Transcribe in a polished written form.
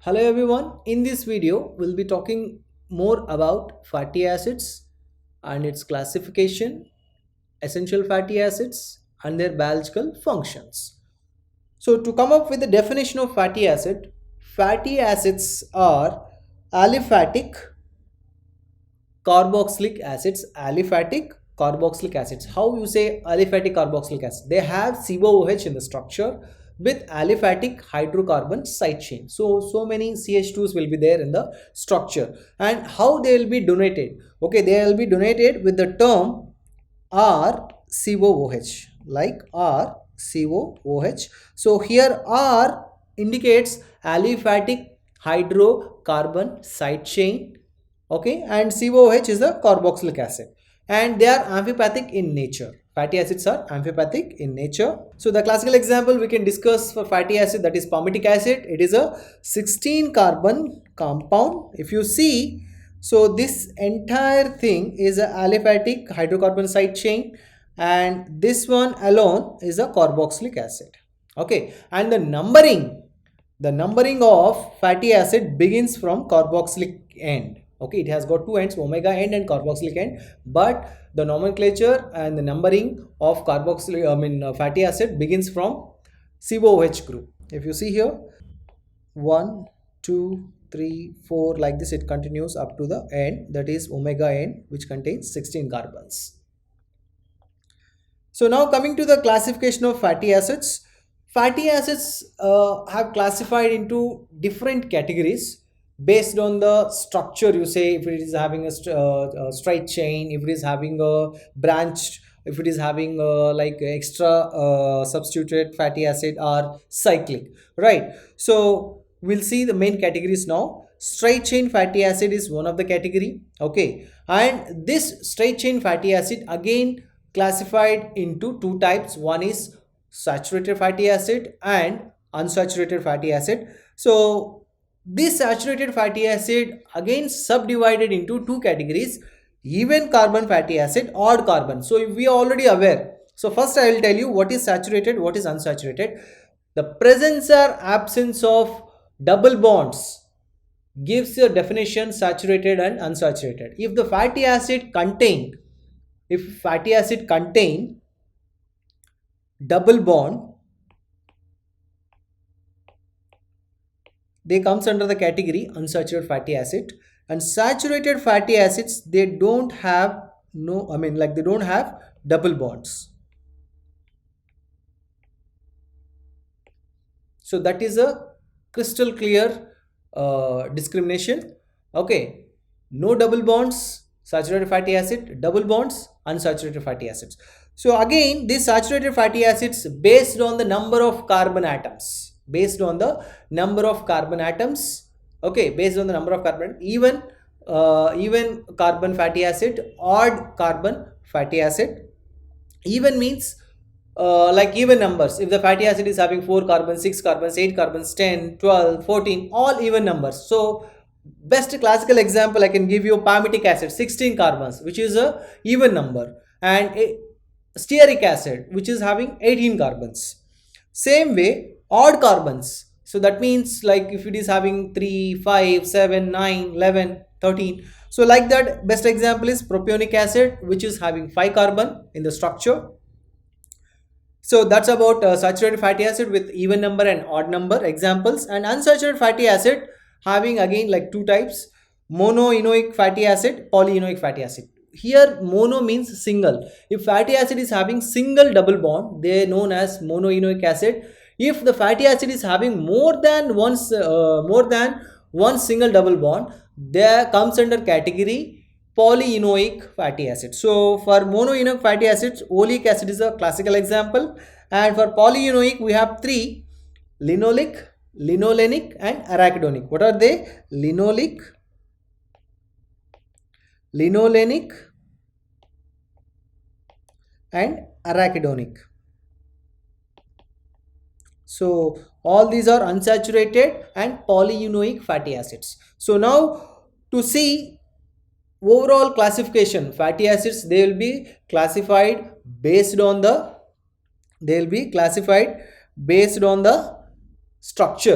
Hello everyone, in this video we'll be talking more about fatty acids and its classification, essential fatty acids and their biological functions. So to come up with the definition of fatty acids are aliphatic carboxylic acids. Aliphatic carboxylic acids. How you say aliphatic carboxylic acid? They have COOH in the structure with aliphatic hydrocarbon side chain. So many CH2s will be there in the structure. And how they will be donated? Okay, they will be donated with the term RCOOH, like RCOOH. So here R indicates aliphatic hydrocarbon side chain. Okay, and COOH is a carboxylic acid, and they are amphipathic in nature. Fatty acids are amphipathic in nature. So the classical example we can discuss for fatty acid, that is palmitic acid. It is a 16 carbon compound. If you see, so this entire thing is a aliphatic hydrocarbon side chain, and this one alone is a carboxylic acid. Okay, and the numbering of fatty acid begins from carboxylic end. Okay, it has got two ends, omega end and carboxylic end, but the nomenclature and the numbering of fatty acid begins from COOH group. If you see here, 1 2 3 4, like this it continues up to the end, that is omega end, which contains 16 carbons. So now coming to the classification of fatty acids. Fatty acids have classified into different categories based on the structure. You say if it is having a straight chain, if it is having a branched, if it is having like extra substituted fatty acid, or cyclic, right? So we'll see the main categories now. Straight chain fatty acid is one of the category. Okay, and this straight chain fatty acid again classified into two types. One is saturated fatty acid and unsaturated fatty acid. So this saturated fatty acid again subdivided into two categories: even carbon fatty acid, odd carbon. So we are already aware. So first I will tell you what is saturated, what is unsaturated. The presence or absence of double bonds gives your definition saturated and unsaturated. If the fatty acid contain double bond, they comes under the category unsaturated fatty acid. And saturated fatty acids, they don't have they don't have double bonds. So that is a crystal clear discrimination. Okay, no double bonds, saturated fatty acid; double bonds, unsaturated fatty acids. So again, these saturated fatty acids based on the number of carbon atoms. Based on the number of carbon atoms. Okay, based on the number of carbon, even carbon fatty acid, odd carbon fatty acid. Even means like even numbers. If the fatty acid is having 4 carbons, 6 carbons, 8 carbons, 10, 12, 14, all even numbers. So best classical example I can give you, palmitic acid, 16 carbons, which is a even number, and stearic acid, which is having 18 carbons. Same way, odd carbons. So that means like if it is having 3, 5, 7, 9, 11, 13. So like that, best example is propionic acid, which is having 5 carbon in the structure. So that's about saturated fatty acid with even number and odd number examples. And unsaturated fatty acid having again like two types: monoenoic fatty acid, polyenoic fatty acid. Here mono means single. If fatty acid is having single double bond, they are known as monoenoic acid. If the fatty acid is having more than one single double bond, there comes under category polyenoic fatty acid. So for monoenoic fatty acids, oleic acid is a classical example, and for polyenoic we have three: linoleic, linolenic and arachidonic. What are they? Linoleic, linolenic and arachidonic. So all these are unsaturated and polyenoic fatty acids. So now to see overall classification, fatty acids, they will be classified based on the structure.